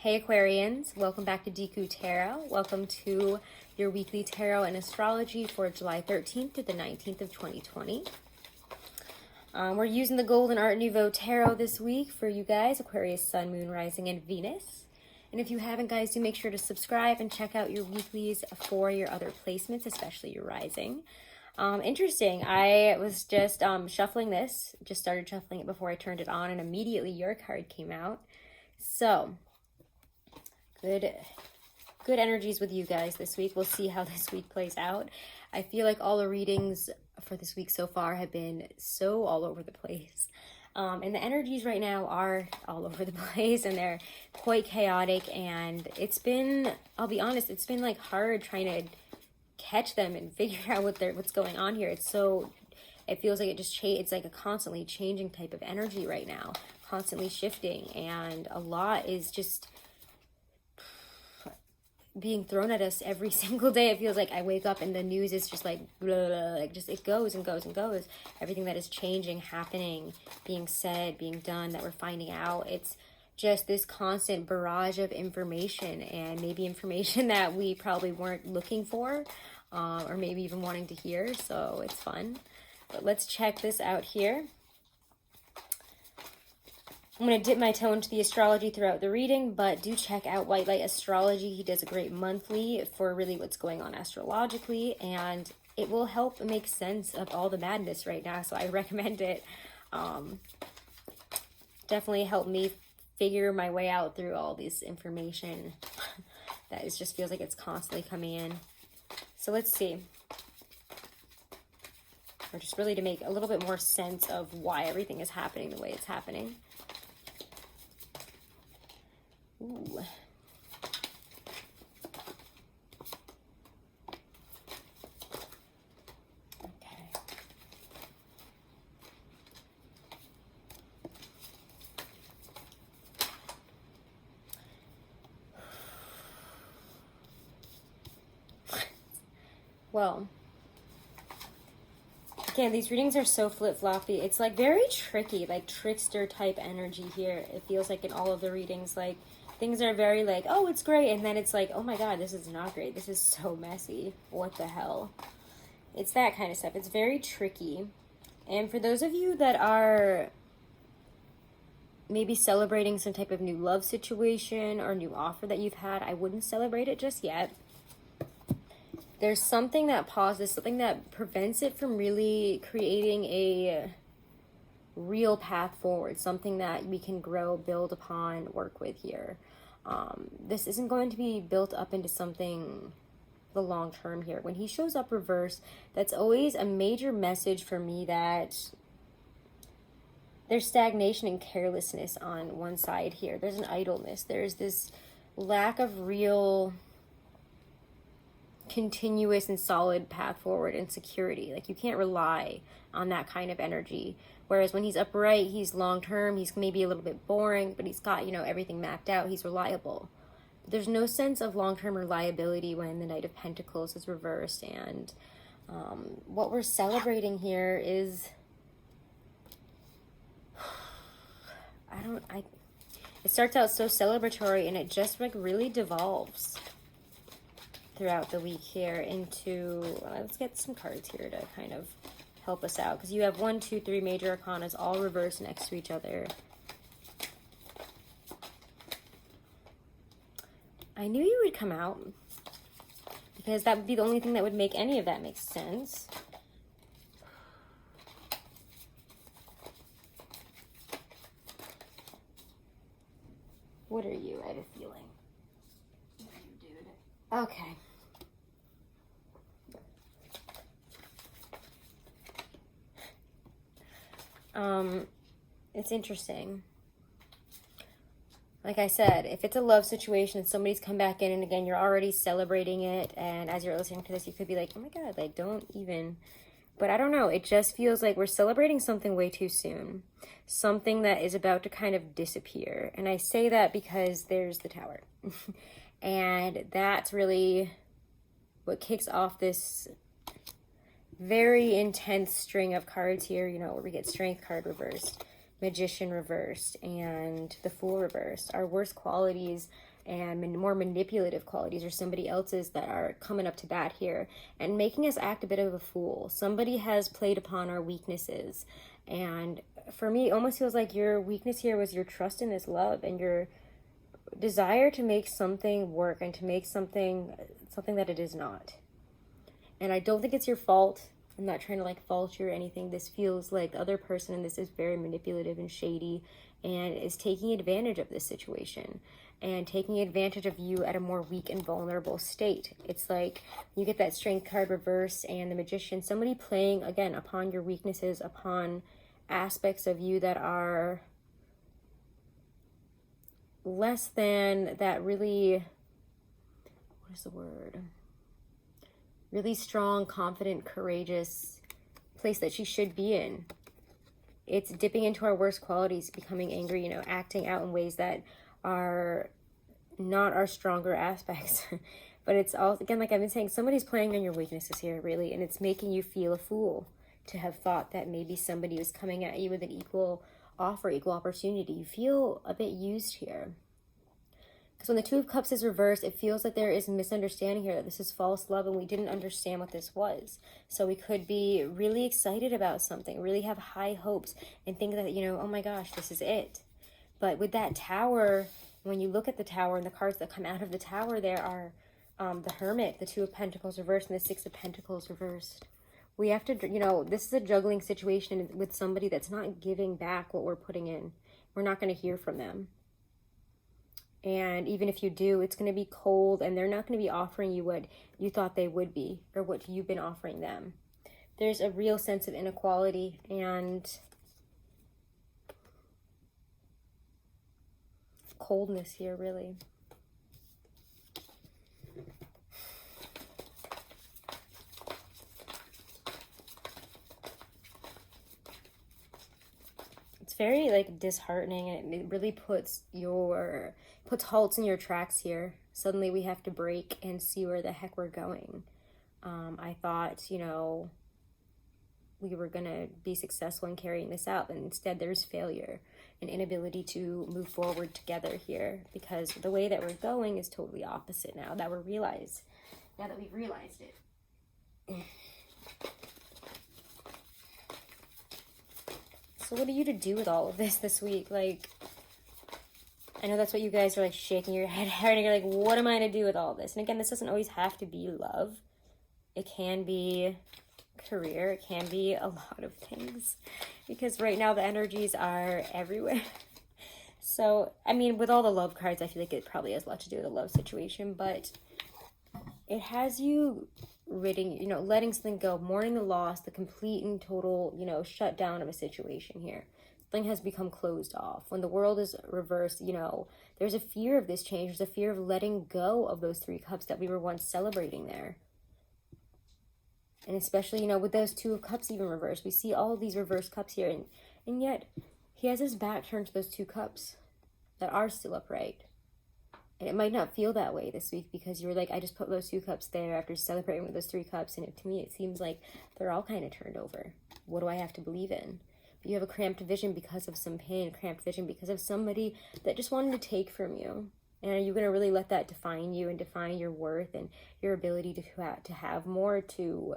Hey Aquarians, welcome back to Deku Tarot. Welcome to your weekly tarot and astrology for July 13th to the 19th of 2020. We're using the Golden Art Nouveau Tarot this week for you guys, Aquarius, Sun, Moon, Rising, and Venus. And if you haven't, guys, do make sure to subscribe and check out your weeklies for your other placements, especially your Rising. Interesting. I was just shuffling this, just started shuffling it before I turned it on, and immediately your card came out. So, good energies with you guys this week. We'll see how this week plays out. I feel like all the readings for this week so far have been so all over the place. And the energies right now are all over the place, and they're quite chaotic, and it's been, I'll be honest, it's been like hard trying to catch them and figure out what's going on here. It feels like it's like a constantly changing type of energy right now, constantly shifting, and a lot is just being thrown at us every single day. It feels like I wake up and the news is just like blah, blah, like just it goes and goes and goes. Everything that is changing, happening, being said, being done, that we're finding out. It's just this constant barrage of information, and maybe information that we probably weren't looking for, or maybe even wanting to hear. So it's fun. But let's check this out here. I'm going to dip my toe into the astrology throughout the reading, but do check out White Light Astrology. He does a great monthly for really what's going on astrologically, and it will help make sense of all the madness right now, so I recommend it. Definitely helped me figure my way out through all this information that just feels like it's constantly coming in. So let's see. Or just really to make a little bit more sense of why everything is happening the way it's happening. Ooh. Okay. Well, again, these readings are so flip-floppy. It's like very tricky, like trickster type energy here. It feels like in all of the readings, like things are very like, oh, it's great. And then it's like, oh my God, this is not great. This is so messy. What the hell? It's that kind of stuff. It's very tricky. And for those of you that are maybe celebrating some type of new love situation or new offer that you've had, I wouldn't celebrate it just yet. There's something that pauses, something that prevents it from really creating a real path forward, something that we can grow, build upon, work with here. This isn't going to be built up into something the long term here. When he shows up reverse, that's always a major message for me that there's stagnation and carelessness on one side here. There's an idleness. There's this lack of real continuous and solid path forward and security. Like you can't rely on that kind of energy. Whereas when he's upright, he's long-term, he's maybe a little bit boring, but he's got, everything mapped out. He's reliable. But there's no sense of long-term reliability when the Knight of Pentacles is reversed. And what we're celebrating here is, it starts out so celebratory, and it just like really devolves throughout the week here into, let's get some cards here to kind of help us out, because you have 1, 2, 3 major arcanas all reversed next to each other. I knew you would come out, because that would be the only thing that would make any of that make sense. What are you? I have a feeling. What are you, dude? Okay. It's interesting. Like I said, if it's a love situation and somebody's come back in, and again, you're already celebrating it, and as you're listening to this, you could be like, oh my God, like, don't even. But I don't know. It just feels like we're celebrating something way too soon. Something that is about to kind of disappear. And I say that because there's the Tower. And that's really what kicks off this very intense string of cards here, where we get Strength card reversed, Magician reversed, and the Fool reversed. Our worst qualities and more manipulative qualities, or somebody else's that are coming up to bat here and making us act a bit of a fool. Somebody has played upon our weaknesses. And for me, it almost feels like your weakness here was your trust in this love and your desire to make something work and to make something that it is not. And I don't think it's your fault. I'm not trying to like fault you or anything. This feels like the other person in this is very manipulative and shady and is taking advantage of this situation and taking advantage of you at a more weak and vulnerable state. It's like you get that Strength card reverse and the Magician, somebody playing again upon your weaknesses, upon aspects of you that are less than that really, what is the word? Really strong, confident, courageous place that she should be in. It's dipping into our worst qualities, becoming angry, you know, acting out in ways that are not our stronger aspects. But it's all, again, like I've been saying, somebody's playing on your weaknesses here, really, and it's making you feel a fool to have thought that maybe somebody was coming at you with an equal offer, equal opportunity. You feel a bit used here. Because when the Two of Cups is reversed, it feels like there is misunderstanding here, that this is false love and we didn't understand what this was. So we could be really excited about something, really have high hopes and think that, you know, oh my gosh, this is it. But with that Tower, when you look at the Tower and the cards that come out of the Tower, there are the Hermit, the Two of Pentacles reversed, and the Six of Pentacles reversed. We have to, you know, this is a juggling situation with somebody that's not giving back what we're putting in. We're not going to hear from them. And even if you do, it's going to be cold and they're not going to be offering you what you thought they would be or what you've been offering them. There's a real sense of inequality and coldness here, really. It's very like disheartening, and it really puts halts in your tracks here. Suddenly we have to break and see where the heck we're going. I thought, you know, we were gonna be successful in carrying this out, and instead there's failure and inability to move forward together here, because the way that we're going is totally opposite now that we've realized it. So what are you to do with all of this week? Like, I know that's what you guys are like shaking your head at, and you're like, what am I to do with all this? And again, this doesn't always have to be love. It can be career. It can be a lot of things, because right now the energies are everywhere. So, I mean, with all the love cards, I feel like it probably has a lot to do with the love situation, but it has you ridding, you know, letting something go, mourning the loss, the complete and total, you know, shutdown of a situation here. Something has become closed off. When the world is reversed, you know, there's a fear of this change. There's a fear of letting go of those Three Cups that we were once celebrating there. And especially, you know, with those Two of Cups even reversed, we see all of these reversed cups here, and yet he has his back turned to those Two Cups that are still upright. And it might not feel that way this week, because you were like, I just put those Two Cups there after celebrating with those Three Cups, and to me it seems like they're all kind of turned over. What do I have to believe in? But you have a cramped vision because of some pain, a cramped vision because of somebody that just wanted to take from you. And are you going to really let that define you and define your worth and your ability to have more, to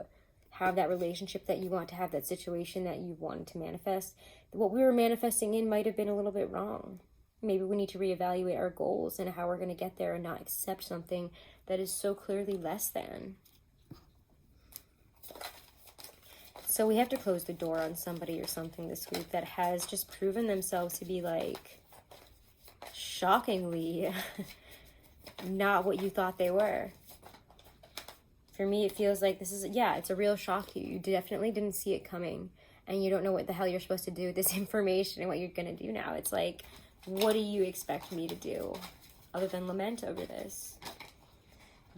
have that relationship that you want, to have that situation that you wanted to manifest? What we were manifesting in might have been a little bit wrong. Maybe we need to reevaluate our goals and how we're going to get there, and not accept something that is so clearly less than. So we have to close the door on somebody or something this week that has just proven themselves to be like shockingly not what you thought they were. For me, it feels like this is, yeah, it's a real shock to you. You definitely didn't see it coming, and you don't know what the hell you're supposed to do with this information and what you're going to do now. It's like, what do you expect me to do other than lament over this?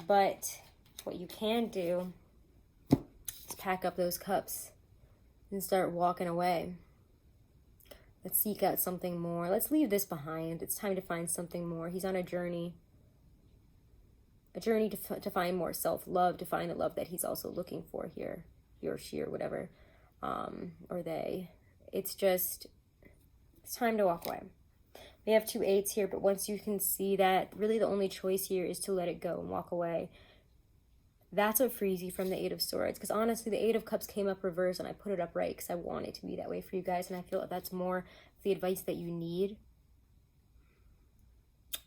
But what you can do is pack up those cups and start walking away. Let's seek out something more. Let's leave this behind. It's time to find something more. He's on a journey to find more self-love, to find the love that he's also looking for here, he or she or whatever, or they. It's time to walk away. We have 2 8s here, but once you can see that really the only choice here is to let it go and walk away. That's what frees you from the 8 of Swords. Because honestly, the 8 of Cups came up reversed and I put it up right because I want it to be that way for you guys. And I feel like that's more the advice that you need.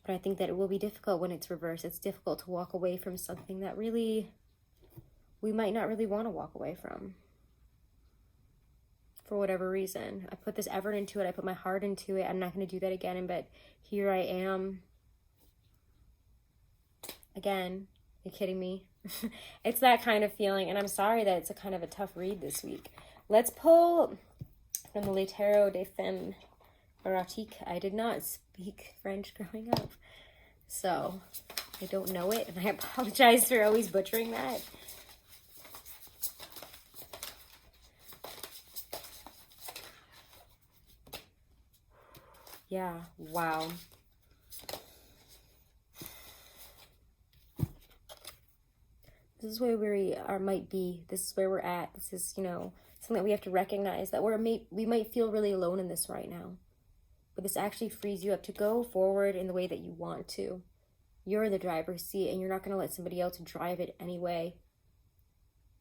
But I think that it will be difficult when it's reversed. It's difficult to walk away from something that really we might not really want to walk away from. For whatever reason. I put this effort into it. I put my heart into it. I'm not going to do that again. But here I am. Again. Are you kidding me? It's that kind of feeling. And I'm sorry that it's a kind of a tough read this week. Let's pull from the Le Tarot des Femmes Erotiques. I did not speak French growing up. So I don't know it. And I apologize for always butchering that. Yeah, wow. This is where we might be. This is where we're at. This is, you know, something that we have to recognize, that we might feel really alone in this right now. But this actually frees you up to go forward in the way that you want to. You're in the driver's seat and you're not going to let somebody else drive it anyway.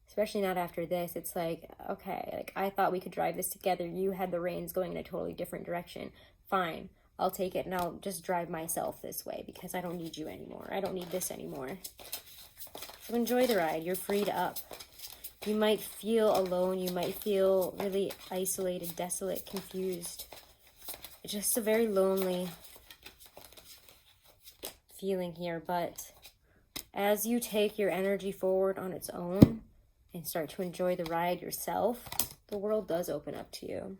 Especially not after this. It's like, okay, like I thought we could drive this together. You had the reins going in a totally different direction. Fine, I'll take it and I'll just drive myself this way because I don't need you anymore. I don't need this anymore. So enjoy the ride. You're freed up. You might feel alone. You might feel really isolated, desolate, confused. It's just a very lonely feeling here. But as you take your energy forward on its own and start to enjoy the ride yourself, the world does open up to you.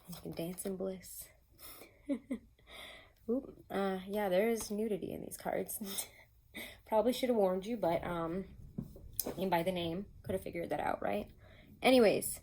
You can dance in bliss. Oop, yeah, there is nudity in these cards. Probably should have warned you, but and by the name, could have figured that out, right? Anyways,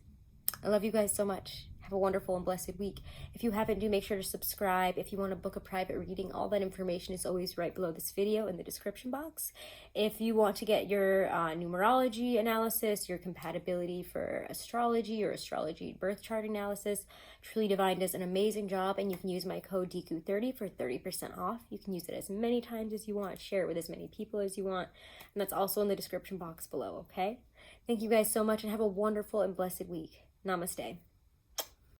I love you guys so much. Have a wonderful and blessed week. If you haven't, do make sure to subscribe. If you want to book a private reading, all that information is always right below this video in the description box. If you want to get your numerology analysis, your compatibility for astrology or astrology birth chart analysis, Truly Divine does an amazing job, and you can use my code Deku30 for 30% off. You can use it as many times as you want, share it with as many people as you want, and that's also in the description box below, okay? Thank you guys so much, and have a wonderful and blessed week. Namaste.